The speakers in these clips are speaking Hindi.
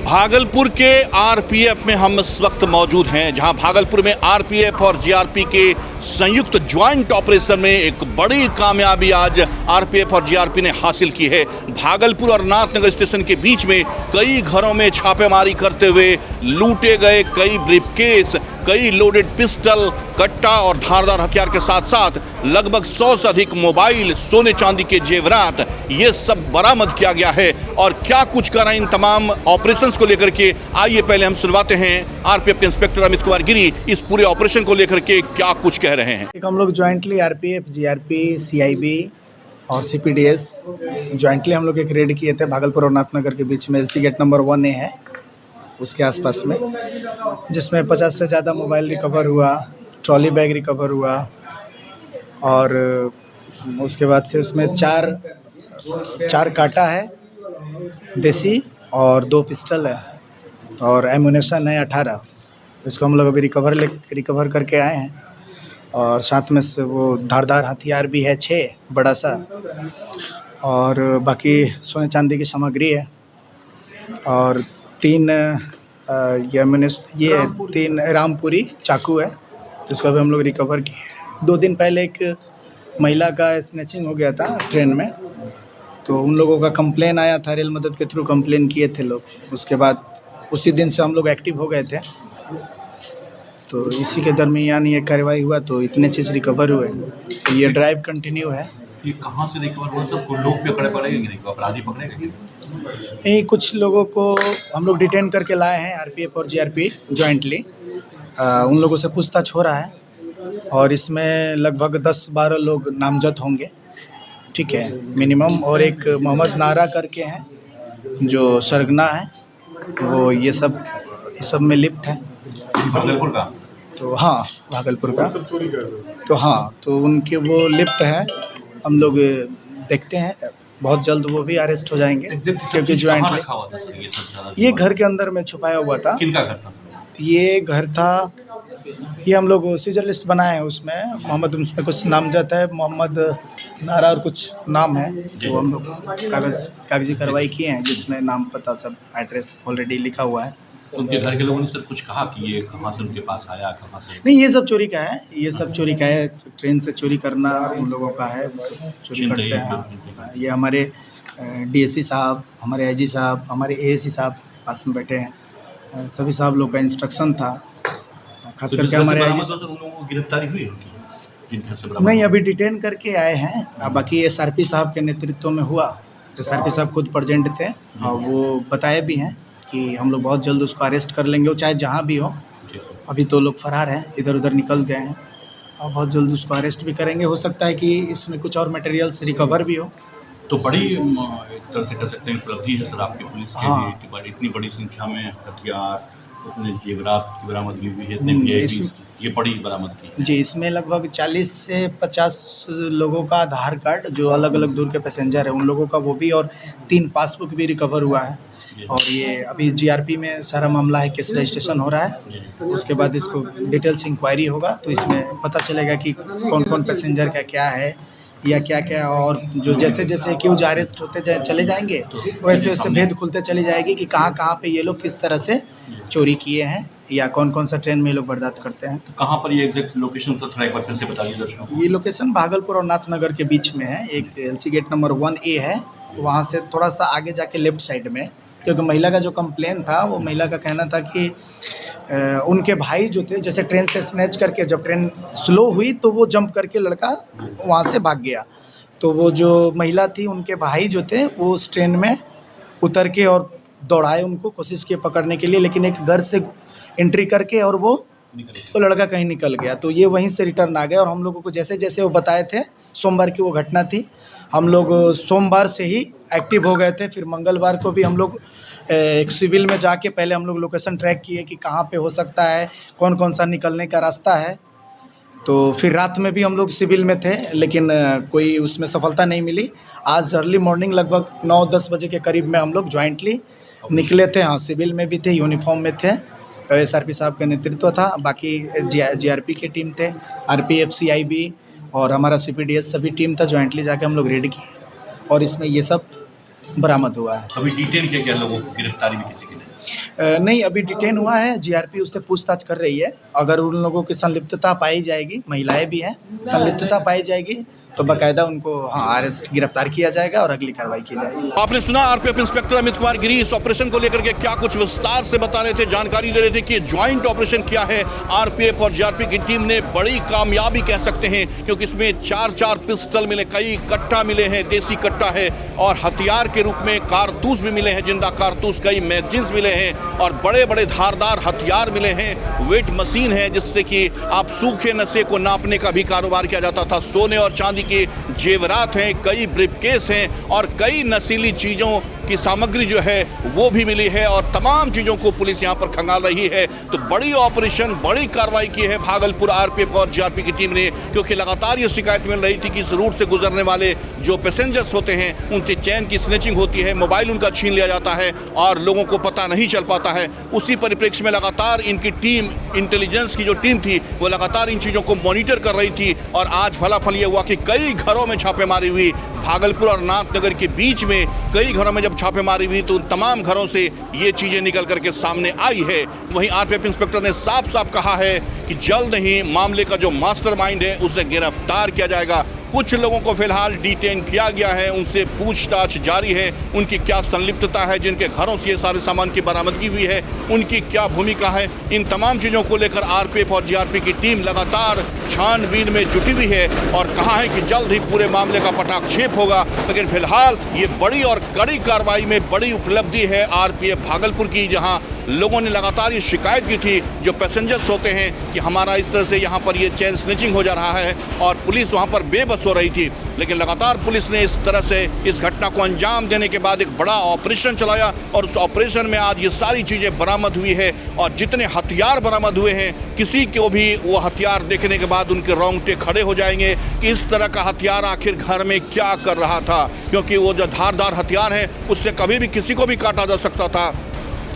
भागलपुर के आरपीएफ में हम इस वक्त मौजूद हैं, जहां भागलपुर में आरपीएफ और जीआरपी के संयुक्त ज्वाइंट ऑपरेशन में एक बड़ी कामयाबी आज आरपीएफ और जीआरपी ने हासिल की है। भागलपुर और नाथनगर स्टेशन के बीच में कई घरों में छापेमारी करते हुए लूटे गए कई ब्रीफकेस, कई लोडेड पिस्टल, कट्टा और धारदार हथियार के साथ साथ लगभग 100 से अधिक मोबाइल, सोने चांदी के जेवरात, ये सब बरामद किया गया है। और क्या कुछ कर रहे हैं इन तमाम ऑपरेशंस को लेकर के, आइए पहले हम सुनवाते हैं आरपीएफ के इंस्पेक्टर अमित कुमार गिरी इस पूरे ऑपरेशन को लेकर के क्या कुछ कह रहे हैं। हम लोग ज्वाइंटली आरपीएफ, जीआरपी, सीआईबी और सीपीडीएस ज्वाइंटली हम लोग एक रेड किए थे भागलपुर और नाथनगर के बीच में। एलसी गेट नंबर 1A है उसके आसपास में, जिसमें 50 से ज़्यादा मोबाइल रिकवर हुआ, ट्रॉली बैग रिकवर हुआ और उसके बाद से उसमें चार काटा है देसी और 2 पिस्टल है और एमुनेशन है 18। इसको हम लोग अभी रिकवर करके आए हैं। और साथ में से वो धारदार हथियार भी है 6 बड़ा सा, और बाकी सोने चांदी की सामग्री है और 3 रामपुरी चाकू है, जिसको अभी हम लोग रिकवर किए। 2 दिन पहले एक महिला का स्नैचिंग हो गया था ट्रेन में, तो उन लोगों का कंप्लेन आया था, रेल मदद के थ्रू कंप्लेन किए थे लोग। उसके बाद उसी दिन से हम लोग एक्टिव हो गए थे, तो इसी के दरमियान ये कार्रवाई हुआ, तो इतने चीज़ रिकवर हुए। ये ड्राइव कंटिन्यू है। ये कहाँ से रिकवर हुआ? सब लोग पकड़े पड़ेंगे कि नहीं, अपराधी पकड़ेंगे? यही कुछ लोगों को हम लोग डिटेन करके लाए हैं, आरपीएफ और जीआरपी ज्वाइंटली। उन लोगों से पूछताछ हो रहा है और इसमें लगभग 10-12 लोग नामजद होंगे, ठीक है, मिनिमम। और एक मोहम्मद नारा करके हैं जो सरगना है, वो ये सब में लिप्त है। भागलपुर का? तो हाँ, भागलपुर का। तो हाँ, तो उनके वो लिप्त है। हम लोग देखते हैं बहुत जल्द वो भी अरेस्ट हो जाएंगे, क्योंकि ज्वाइंटली ये घर के अंदर में छुपाया हुआ था। किनका घर था? ये घर था, ये हम लोग सीजर लिस्ट बनाए हैं, उसमें मोहम्मद, उसमें कुछ नामजद है, मोहम्मद नारा और कुछ नाम है, तो हम लोग कागजी कार्रवाई किए हैं, जिसमें नाम, पता, सब एड्रेस ऑलरेडी लिखा हुआ है। उनके घर के लोगों ने सर कुछ कहा कि ये कहाँ से उनके पास आया, कहाँ से? नहीं, ये सब चोरी का है, ये सब चोरी का है। ट्रेन से चोरी करना उन लोगों का है, वो सब चोरी करते हैं। ये हमारे डीएससी साहब, हमारे आईजी साहब, हमारे एएससी साहब पास में बैठे हैं, सभी साहब लोग का इंस्ट्रक्शन था। खास करके हमारे आईजी साहब गिरफ्तारी हुई होगी? नहीं, अभी डिटेन करके आए हैं। बाकी एसआरपी साहब के नेतृत्व में हुआ। एसआरपी साहब खुद प्रेजेंट थे और वो बताए भी हैं कि हम लोग बहुत जल्द उसको अरेस्ट कर लेंगे, वो चाहे जहाँ भी हो। अभी तो लोग फरार हैं, इधर उधर निकल गए हैं, और बहुत जल्द उसको अरेस्ट भी करेंगे। हो सकता है कि इसमें कुछ और मटेरियल्स रिकवर भी हो। तो बड़ी एक तरह से कह सकते हैं उपलब्धि है सर आपकी पुलिस के लिए कि इतनी बड़ी संख्या में हथियार, उतने जेवरात की बरामदगी हुई है, इतने ये बड़ी बरामदगी जी। इसमें लगभग 40 से 50 लोगों का आधार कार्ड, जो अलग अलग दूर के पैसेंजर है, उन लोगों का वो भी, और 3 पासबुक भी रिकवर हुआ है। और ये अभी जीआरपी में सारा मामला है, केस रजिस्ट्रेशन हो रहा है। उसके बाद इसको डिटेल्स इंक्वायरी होगा, तो इसमें पता चलेगा कि कौन कौन पैसेंजर का क्या है या क्या क्या, और जो जैसे जैसे एक्यूज अरेस्ट होते चले जाएंगे, वैसे वैसे भेद खुलते चली जाएगी कि कहाँ कहाँ पे ये लोग किस तरह से चोरी किए हैं या कौन कौन सा ट्रेन में ये लोग वारदात करते हैं। तो कहाँ पर ये एग्जैक्ट लोकेशन तो थोड़ा एक बार फिर से बताइए दर्शकों को। ये लोकेशन भागलपुर और नाथनगर के बीच में है। एक एलसी गेट नंबर 1A है, वहाँ से थोड़ा सा आगे जाके लेफ्ट साइड में, क्योंकि महिला का जो कंप्लेन था, वो महिला का कहना था कि उनके भाई जो थे, जैसे ट्रेन से स्नैच करके, जब ट्रेन स्लो हुई तो वो जंप करके लड़का वहाँ से भाग गया। तो वो जो महिला थी, उनके भाई जो थे, वो उस ट्रेन में उतर के और दौड़ाए, उनको कोशिश किए पकड़ने के लिए, लेकिन एक घर से एंट्री करके और वो लड़का कहीं निकल गया। तो ये वहीं से रिटर्न आ गए, और हम लोगों को जैसे जैसे वो बताए थे, सोमवार की वो घटना थी, हम लोग सोमवार से ही एक्टिव हो गए थे। फिर मंगलवार को भी हम लोग एक सिविल में जाके पहले हम लोग लोकेशन ट्रैक किए कि कहाँ पे हो सकता है, कौन कौन सा निकलने का रास्ता है। तो फिर रात में भी हम लोग सिविल में थे, लेकिन कोई उसमें सफलता नहीं मिली। आज अर्ली मॉर्निंग लगभग 9-10 बजे के करीब में हम लोग ज्वाइंटली निकले थे। हाँ, सिविल में भी थे, यूनिफॉर्म में थे, एसआरपी साहब का नेतृत्व था, बाकी जीआरपी की टीम थे, आरपीएफ, सीआईबी और हमारा सीपीडीएस सभी टीम था। ज्वाइंटली जाके हम लोग रेड किए और इसमें ये सब बरामद हुआ है। अभी डिटेन किया गया लोगों को, गिरफ्तारी भी किसी की नहीं? नहीं, अभी डिटेन हुआ है, जीआरपी उससे पूछताछ कर रही है। अगर उन लोगों की संलिप्तता पाई जाएगी, महिलाएं भी हैं, संलिप्तता पाई जाएगी तो बाकायदा उनको अरेस्ट गिरफ्तार किया जाएगा और अगली कार्रवाई की जाएगी। आपने सुना आरपीएफ इंस्पेक्टर अमित कुमार गिरी इस ऑपरेशन को लेकर के क्या कुछ विस्तार से बता रहे थे, जानकारी दे रहे थे कि ज्वाइंट ऑपरेशन क्या है। आरपीएफ और जीआरपी की टीम ने बड़ी कामयाबी कह सकते हैं, क्योंकि इसमें 4 पिस्टल मिले, कई कट्टा मिले हैं, देसी कट्टा है, और हथियार के रूप में कारतूस भी मिले हैं, जिंदा कारतूस, कई मैगजीन्स मिले हैं, और बड़े बड़े धारदार हथियार मिले हैं। वेट मशीन है जिससे कि आप सूखे नशे को नापने का भी कारोबार किया जाता था। सोने और चांदी के जेवरात हैं, कई ब्रीफकेस हैं, और कई नशीली चीज़ों की सामग्री जो है वो भी मिली है, और तमाम चीज़ों को पुलिस यहाँ पर खंगाल रही है। तो बड़ी ऑपरेशन, बड़ी कार्रवाई की है भागलपुर आरपीएफ और जीआरपी की टीम ने, क्योंकि लगातार ये शिकायत मिल रही थी कि इस रूट से गुजरने वाले जो पैसेंजर्स होते हैं उनसे चैन की स्नैचिंग होती है, मोबाइल उनका छीन लिया जाता है और लोगों को पता नहीं चल पाता है। उसी परिप्रेक्ष्य में लगातार इनकी टीम, इंटेलिजेंस की जो टीम थी वो लगातार इन चीज़ों को मॉनिटर कर रही थी, और आज फलाफल ये हुआ कि कई घरों में छापेमारी हुई। भागलपुर और नाथनगर के बीच में कई घरों में जब छापेमारी हुई तो उन तमाम घरों से ये चीज़ें निकल करके सामने आई है। वहीं आरपीएफ इंस्पेक्टर ने साफ साफ कहा है कि जल्द ही मामले का जो मास्टरमाइंड है उसे गिरफ्तार किया जाएगा। कुछ लोगों को फिलहाल डिटेन किया गया है, उनसे पूछताछ जारी है, उनकी क्या संलिप्तता है, जिनके घरों से ये सारे सामान की बरामदगी हुई है उनकी क्या भूमिका है। इन तमाम चीज़ों को लेकर आरपीएफ और जीआरपी की टीम लगातार छानबीन में जुटी हुई है, और कहा है कि जल्द ही पूरे मामले का पटाक्षेप होगा। लेकिन फिलहाल ये बड़ी और कड़ी कार्रवाई में बड़ी उपलब्धि है आरपीएफ भागलपुर की, जहां लोगों ने लगातार ये शिकायत की थी जो पैसेंजर्स होते हैं कि हमारा इस तरह से यहाँ पर ये चेन स्नैचिंग हो जा रहा है, और पुलिस वहाँ पर बेबस हो रही थी। लेकिन लगातार पुलिस ने इस तरह से इस घटना को अंजाम देने के बाद एक बड़ा ऑपरेशन चलाया, और उस ऑपरेशन में आज ये सारी चीज़ें बरामद हुई है। और जितने हथियार बरामद हुए हैं, किसी को भी वो हथियार देखने के बाद उनके रोंगटे खड़े हो जाएंगे कि इस तरह का हथियार आखिर घर में क्या कर रहा था, क्योंकि वो जो धारदार हथियार है उससे कभी भी किसी को भी काटा जा सकता था।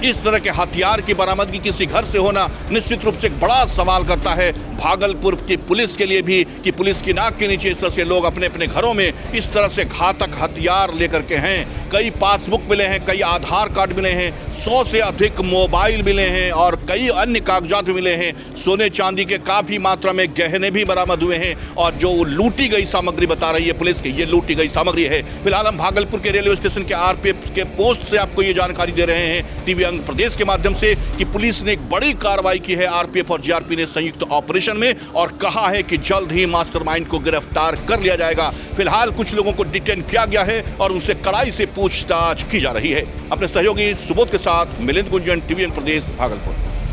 इस तरह के हथियार की बरामदगी किसी घर से होना निश्चित रूप से एक बड़ा सवाल करता है भागलपुर की पुलिस के लिए भी, कि पुलिस की नाक के नीचे इस तरह से लोग अपने अपने घरों में इस तरह से घातक हथियार लेकर के हैं। कई पासबुक मिले हैं, कई आधार कार्ड मिले हैं, 100 से अधिक मोबाइल मिले हैं, और कई अन्य कागजात भी मिले हैं। सोने चांदी के काफ़ी मात्रा में गहने भी बरामद हुए हैं, और जो लूटी गई सामग्री बता रही है पुलिस की, ये लूटी गई सामग्री है। फिलहाल हम भागलपुर के रेलवे स्टेशन के आरपीएफ के पोस्ट से आपको ये जानकारी दे रहे हैं टीवी अंग प्रदेश के माध्यम से, कि पुलिस ने एक बड़ी कार्रवाई की है आरपीएफ और जीआरपी ने संयुक्त ऑपरेशन में, और कहा है कि जल्द ही मास्टरमाइंड को गिरफ्तार कर लिया जाएगा। फिलहाल कुछ लोगों को डिटेन किया गया है और उनसे कड़ाई से पूछताछ की जा रही है। अपने सहयोगी सुबोध के साथ मिलिंद गुंजन, टीवी अंग प्रदेश, भागलपुर।